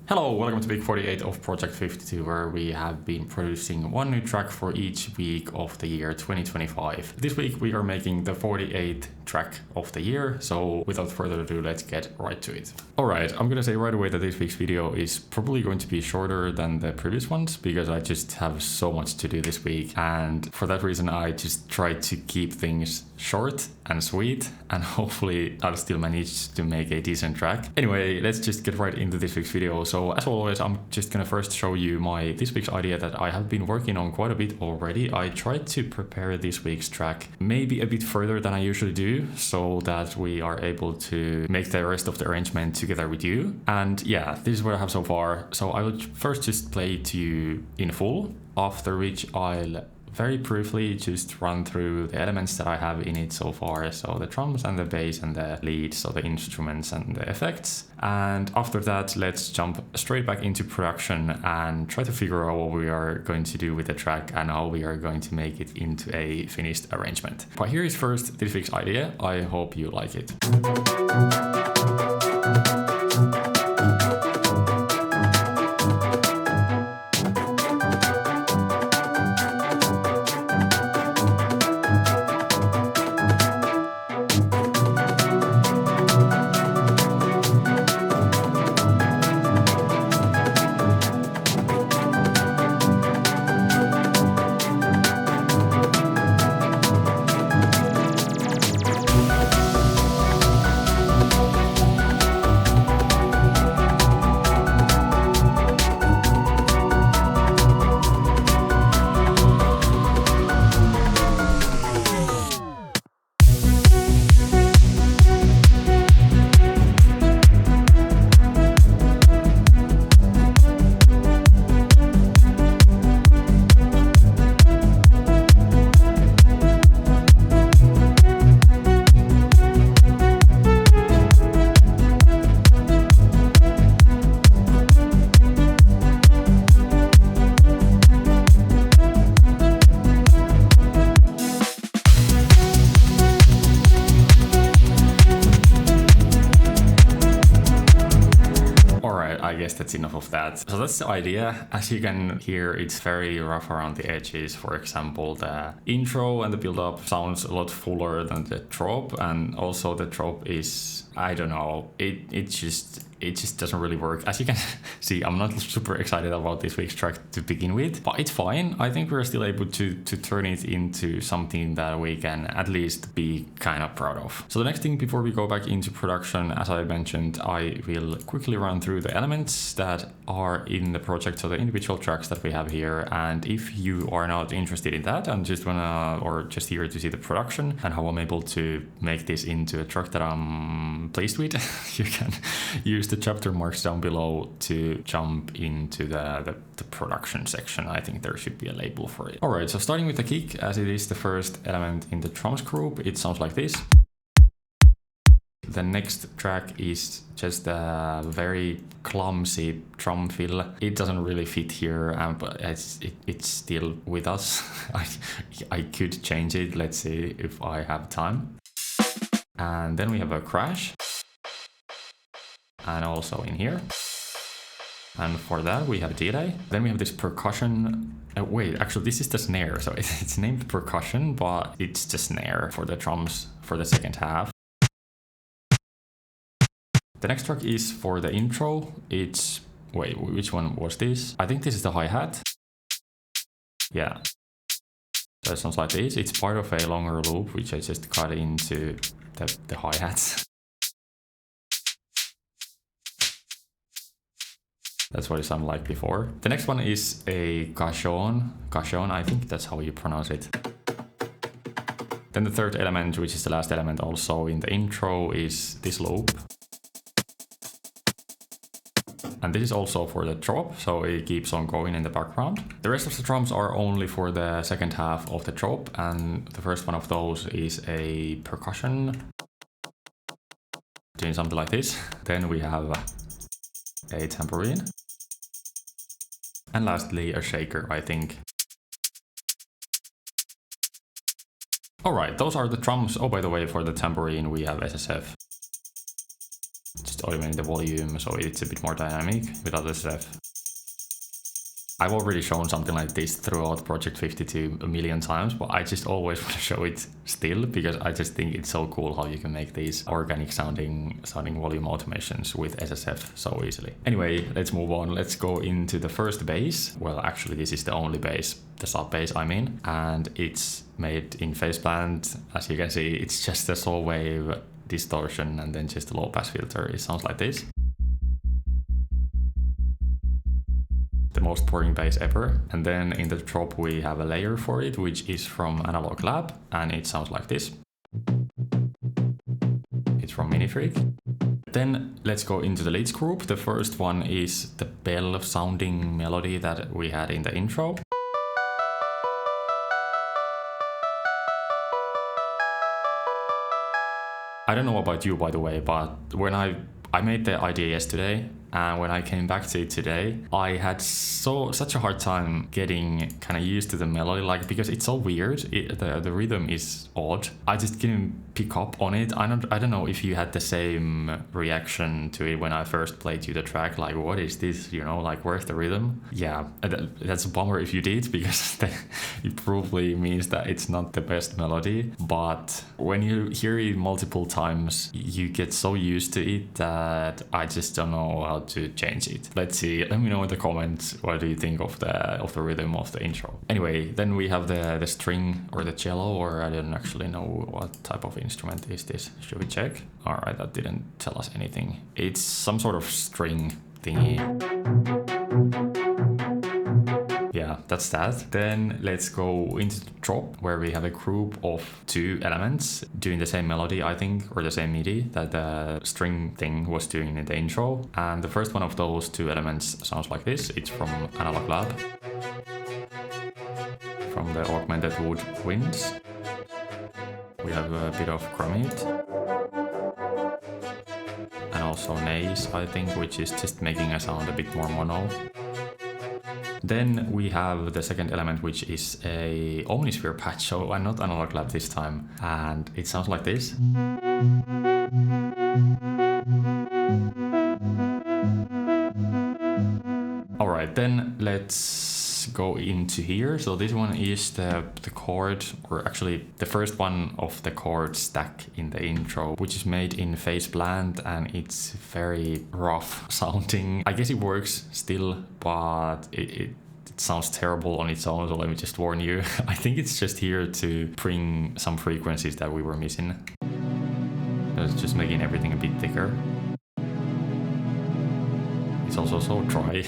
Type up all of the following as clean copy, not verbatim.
Hello, welcome to week 48 of Project 52, where we have been producing one new track for each week of the year 2025. This week we are making the 48th track of the year, so without further ado, let's get right to it. Alright, I'm gonna say right away that this week's video is probably going to be shorter than the previous ones, because I just have so much to do this week, and for that reason I just try to keep things short and sweet, and hopefully I'll still manage to make a decent track. Anyway, let's just get right into this week's video. So as always, I'm just gonna first show you this week's idea that I have been working on quite a bit already. I tried to prepare this week's track maybe a bit further than I usually do, so that we are able to make the rest of the arrangement together with you. And yeah, this is what I have so far. So I will first just play it to you in full, after which I'll very briefly just run through the elements that I have in it so far, so the drums and the bass and the lead, so the instruments and the effects. And after that, let's jump straight back into production and try to figure out what we are going to do with the track and how we are going to make it into a finished arrangement. But here is first this week's idea. I hope you like it. I guess that's enough of that. So that's the idea. As you can hear, it's very rough around the edges. For example, the intro and the build-up sounds a lot fuller than the drop, and also the drop is, I don't know, it just doesn't really work. As you can see, I'm not super excited about this week's track to begin with, but it's fine. I think we're still able to turn it into something that we can at least be kind of proud of. So the next thing before we go back into production, as I mentioned, I will quickly run through the elements that are in the project, so the individual tracks that we have here. And if you are not interested in that and just just here to see the production and how I'm able to make this into a track that I'm pleased with, you can use the chapter marks down below to jump into the production section. I think there should be a label for it. Alright, so starting with the kick, as it is the first element in the drums group, it sounds like this. The next track is just a very clumsy drum fill. It doesn't really fit here, but it's still with us. I could change it. Let's see if I have time. And then we have a crash. And also in here. And for that we have delay. Then we have this percussion. Wait, actually this is the snare. So it's named percussion, but it's the snare for the drums for the second half. The next track is for the intro. It's, wait, which one was this? I think this is the hi-hat. Yeah. So it sounds like this. It's part of a longer loop, which I just cut into the hi-hats. That's what it sounded like before. The next one is a cajon. Cajon, I think that's how you pronounce it. Then the third element, which is the last element also in the intro, is this loop. And this is also for the drop, so it keeps on going in the background. The rest of the drums are only for the second half of the drop, and the first one of those is a percussion, doing something like this. Then we have a tambourine. And lastly, a shaker, I think. Alright, those are the drums. Oh, by the way, for the tambourine, we have SSF. Just automating the volume so it's a bit more dynamic without SSF. I've already shown something like this throughout Project 52 a million times, but I just always want to show it still because I just think it's so cool how you can make these organic sounding volume automations with SSF so easily. Anyway, let's move on. Let's go into the first bass. Well, actually, this is the only bass, the sub bass I mean, and it's made in phase plant. As you can see, it's just a saw wave distortion and then just a low pass filter. It sounds like this. The most boring bass ever. And then in the drop we have a layer for it, which is from Analog Lab, and it sounds like this. It's from Minifreak. Then let's go into the leads group. The first one is the bell sounding melody that we had in the intro. I don't know about you, by the way, but when I made the idea yesterday, and when I came back to it today, I had such a hard time getting kind of used to the melody, like because it's so weird. The rhythm is odd. I just couldn't pick up on it. I don't know if you had the same reaction to it when I first played you the track. Like, what is this? You know, like where's the rhythm? Yeah, that's a bummer if you did, because it probably means that it's not the best melody. But when you hear it multiple times, you get so used to it that I just don't know how to change it. Let's see. Let me know in the comments what do you think of the rhythm of the intro. Anyway, then we have the string or the cello, or I don't actually know what type of instrument is this. Should we check? All right, that didn't tell us anything. It's some sort of string thingy. Yeah, that's that. Then let's go into the drop, where we have a group of 2 elements doing the same melody, I think, or the same MIDI that the string thing was doing in the intro. And the first one of those 2 elements sounds like this. It's from Analog Lab, from the Augmented Wood Winds. We have a bit of Chromate, and also Naze, I think, which is just making a sound a bit more mono. Then we have the second element, which is a Omnisphere patch, so I'm not Analog Lab this time, and it sounds like this. Alright, then let's go into here. So this one is the chord, or actually the first one of the chord stack in the intro, which is made in phase plant, and it's very rough sounding. I guess it works still, but it sounds terrible on its own, so let me just warn you. I think it's just here to bring some frequencies that we were missing. It's just making everything a bit thicker. It's also so dry.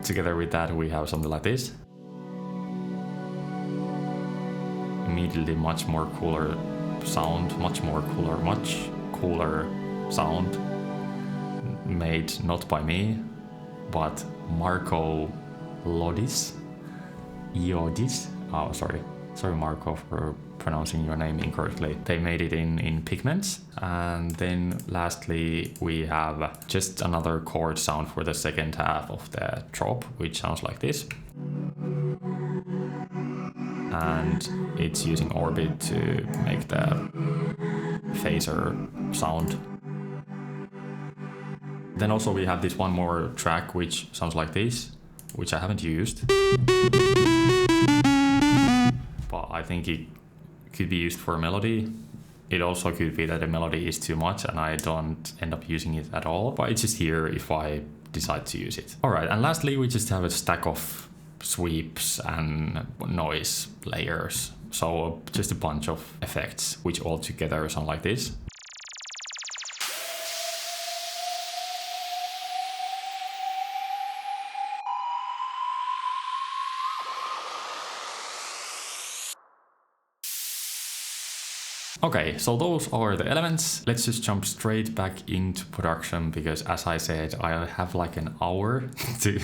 Together with that, we have something like this. Immediately much more cooler sound, much cooler sound. Made not by me, but Marco Iodis. Oh, sorry Marco for pronouncing your name incorrectly. They made it in Pigments. And then lastly we have just another chord sound for the second half of the drop, which sounds like this. And it's using Orbit to make the phaser sound. Then also we have this one more track which sounds like this, which I haven't used, but I think it could be used for a melody. It also could be that the melody is too much and I don't end up using it at all, but it's just here if I decide to use it. All right, and lastly, we just have a stack of sweeps and noise layers. So just a bunch of effects, which all together sound like this. Okay, so those are the elements. Let's just jump straight back into production, because as I said, I have like an hour to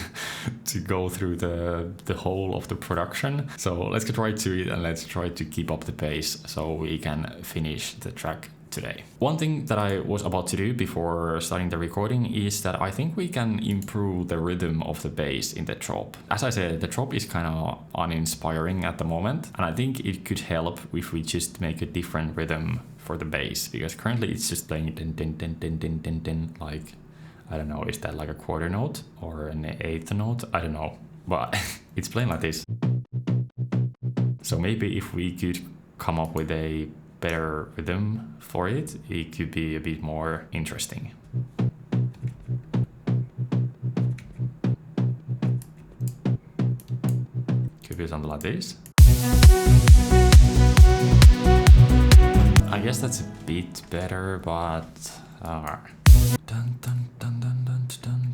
go through the whole of the production. So let's get right to it and let's try to keep up the pace so we can finish the track today. One thing that I was about to do before starting the recording is that I think we can improve the rhythm of the bass in the drop. As I said, the drop is kind of uninspiring at the moment, and I think it could help if we just make a different rhythm for the bass, because currently it's just playing din din din din din din din, like, I don't know, is that like a quarter note or an eighth note? I don't know, but it's playing like this. So maybe if we could come up with a better rhythm for it, it could be a bit more interesting. Could be something like this. I guess that's a bit better, but dun, dun, dun, dun, dun, dun, dun.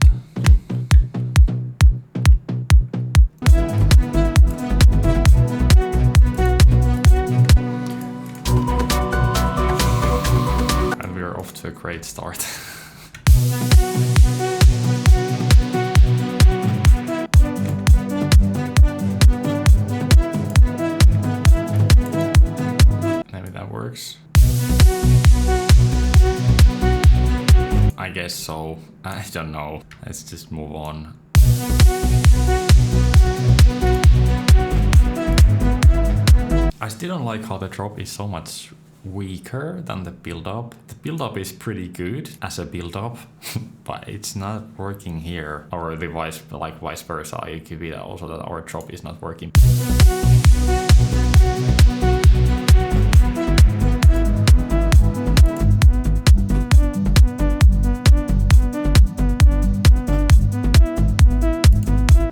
And we're off to a great start. Maybe that works. I guess so. I don't know. Let's just move on. I still don't like how the drop is so much weaker than the build-up. The build-up is pretty good as a build-up, but it's not working here. Or the vice versa. It could be that also that our drop is not working.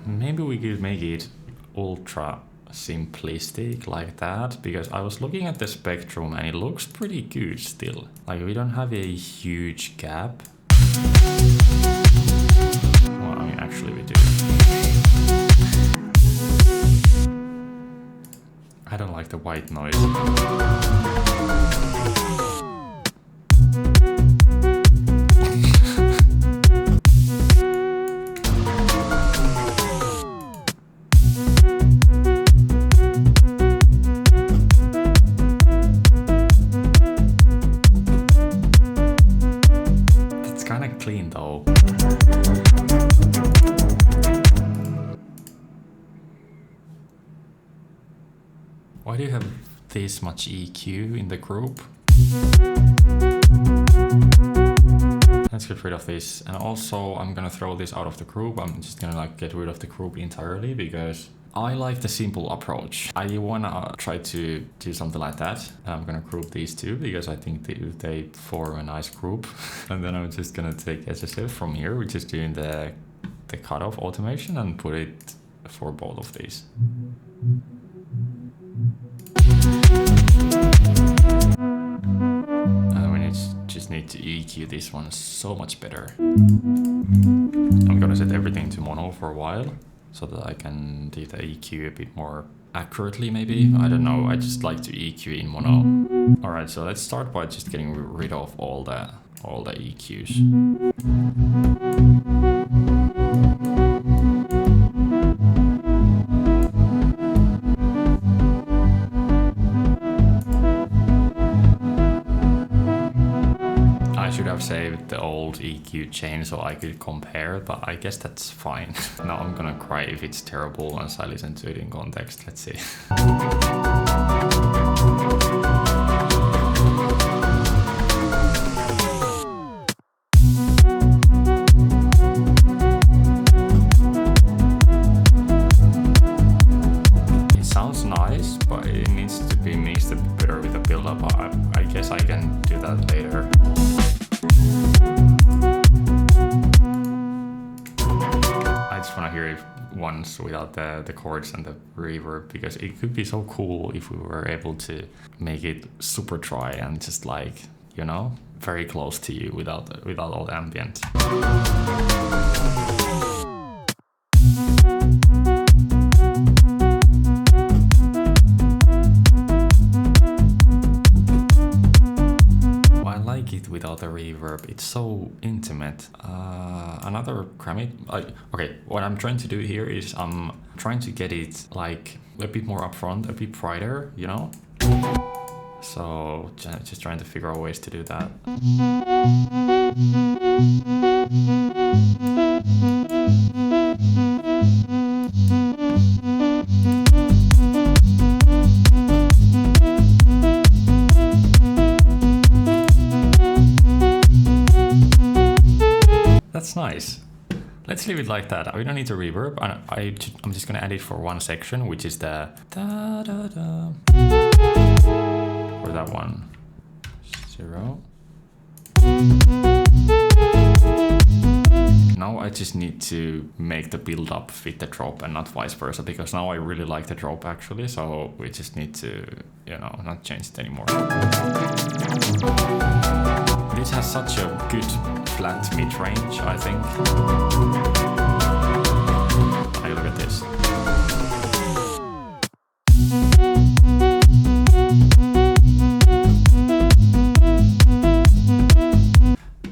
Maybe we could make it ultra simplistic like that, because I was looking at the spectrum and it looks pretty good still. Like, we don't have a huge gap. Well, I mean, actually we do. I don't like the white noise. Clean though. Why do you have this much EQ in the group? Let's get rid of this, and also I'm gonna throw this out of the group. I'm just gonna like get rid of the group entirely, because I like the simple approach. I wanna try to do something like that. I'm gonna group these two because I think they form a nice group. And then I'm just gonna take SSF from here, which is doing the cutoff automation, and put it for both of these. And we just need to EQ this one so much better. I'm gonna set everything to mono for a while, so that I can do the EQ a bit more accurately, maybe. I don't know, I just like to EQ in mono. Alright, so let's start by just getting rid of all the EQs. I should have saved the old EQ chain so I could compare, but I guess that's fine. Now I'm gonna cry if it's terrible once I listen to it in context. Let's see. It sounds nice, but it needs to be mixed a bit better with the build-up. I guess I can do that later. I just want to hear it once without the chords and the reverb, because it could be so cool if we were able to make it super dry and just like, you know, very close to you without all the ambient. Without the reverb, it's so intimate. Another Grammy, okay, what I'm trying to do here is I'm trying to get it like a bit more upfront, a bit brighter, you know? So just trying to figure out ways to do that. That's nice. Let's leave it like that. We don't need to reverb. I'm just gonna add it for one section, which is the da da da. For that one. 0. Now I just need to make the build up fit the drop and not vice versa, because now I really like the drop actually, so we just need to, not change it anymore. This has such a good flat mid-range, I think. Hey, look at this.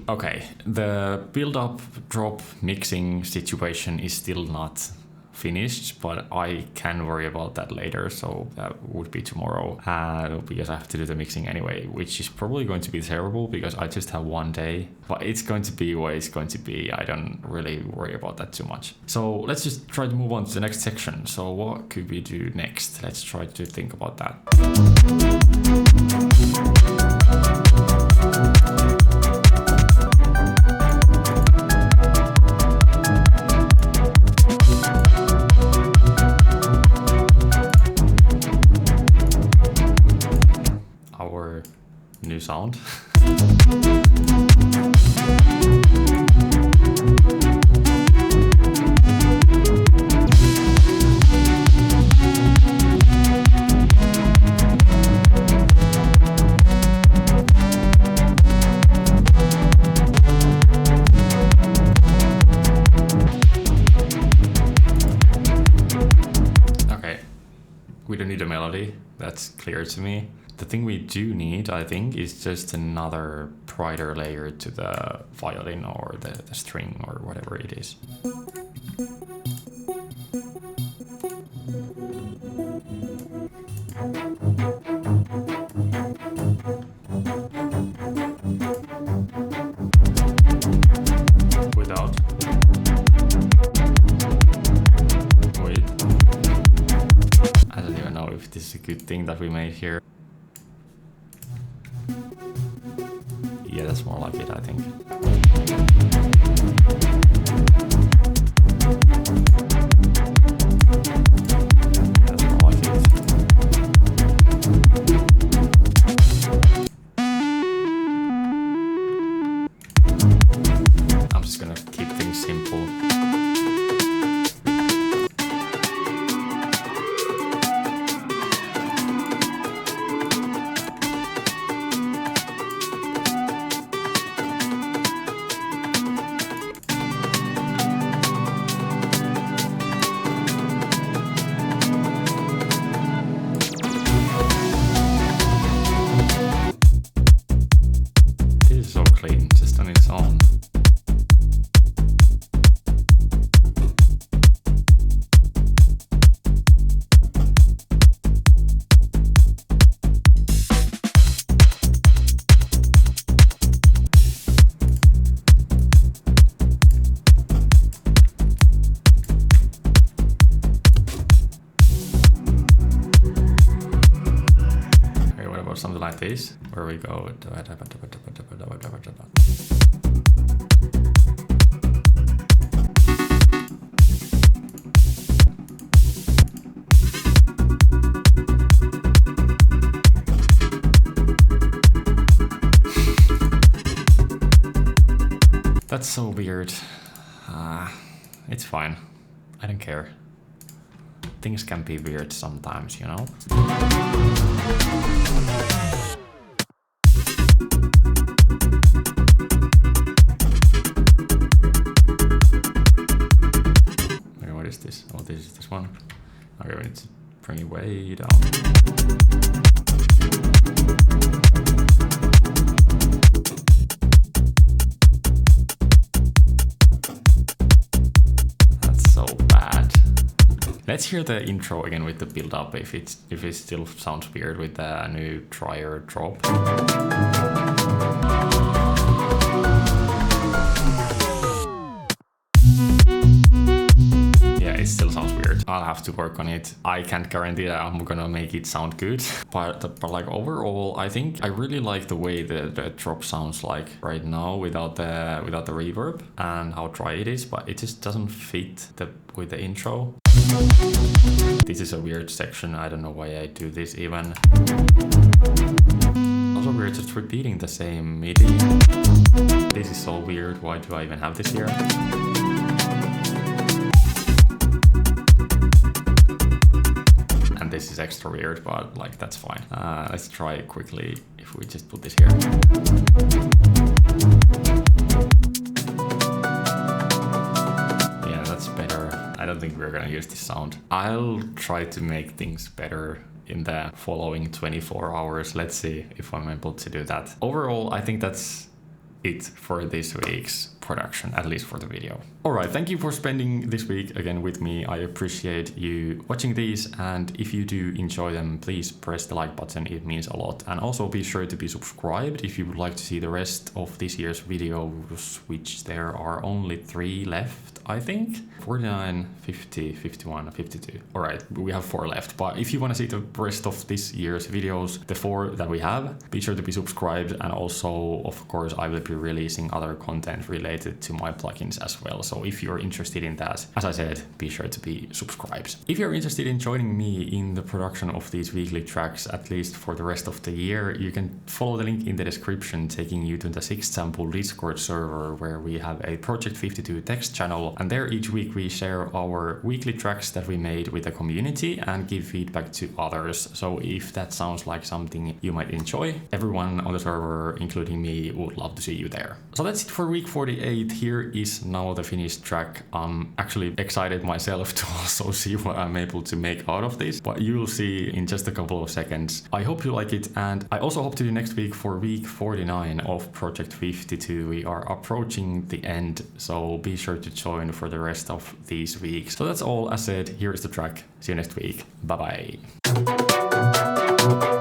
Okay, the build-up drop mixing situation is still not finished, but I can worry about that later, so that would be tomorrow, because I have to do the mixing anyway, which is probably going to be terrible because I just have one day, but it's going to be what it's going to be. I don't really worry about that too much. So let's just try to move on to the next section. So what could we do next? Let's try to think about that. New sound. Okay, we don't need a melody, that's clear to me. The thing we do need, I think, is just another brighter layer to the violin or the string or whatever it is. Without. Wait. I don't even know if this is a good thing that we made here. Yeah, that's more like it, I think. That's more like it. I'm just gonna keep things simple. Just on its own. Okay, what about something like this, where we go. That's so weird. It's fine. I don't care. Things can be weird sometimes, you know? Okay, what is this? Oh, this is this one. Okay, we need to bring it way down. That's so bad. Let's hear the intro again with the build up if it still sounds weird with the new drier drop. It still sounds weird. I'll have to work on it. I can't guarantee that I'm gonna make it sound good, but like overall, I think I really like the way the drop sounds like right now without the reverb and how dry it is, but it just doesn't fit with the intro. This is a weird section. I don't know why I do this even. Also we're just repeating the same MIDI. This is so weird. Why do I even have this here? This is extra weird, but like that's fine. Let's try it quickly if we just put this here. Yeah, that's better. I don't think we're gonna use this sound. I'll try to make things better in the following 24 hours. Let's see if I'm able to do that. Overall, I think that's it for this week's production, at least for the video. All right, thank you for spending this week again with me. I appreciate you watching these, and if you do enjoy them, please press the like button. It means a lot. And also be sure to be subscribed if you would like to see the rest of this year's videos, which there are only 3 left, I think. 49, 50, 51, 52. All right, we have 4 left, but if you want to see the rest of this year's videos, the 4 that we have, be sure to be subscribed. And also, of course, I will be releasing other content related to my plugins as well. So if you're interested in that, as I said, be sure to be subscribed. If you're interested in joining me in the production of these weekly tracks, at least for the rest of the year, you can follow the link in the description taking you to the 6th Sample Discord server, where we have a Project 52 text channel, and there each week we share our weekly tracks that we made with the community and give feedback to others. So if that sounds like something you might enjoy, everyone on the server, including me, would love to see you there. So that's it for week 48. Here is now the finished track. I'm actually excited myself to also see what I'm able to make out of this, but you'll see in just a couple of seconds. I hope you like it, and I also hope to do next week for week 49 of Project 52. We are approaching the end, so be sure to join for the rest of these weeks. So that's all. As said, here is the track. See you next week. Bye bye.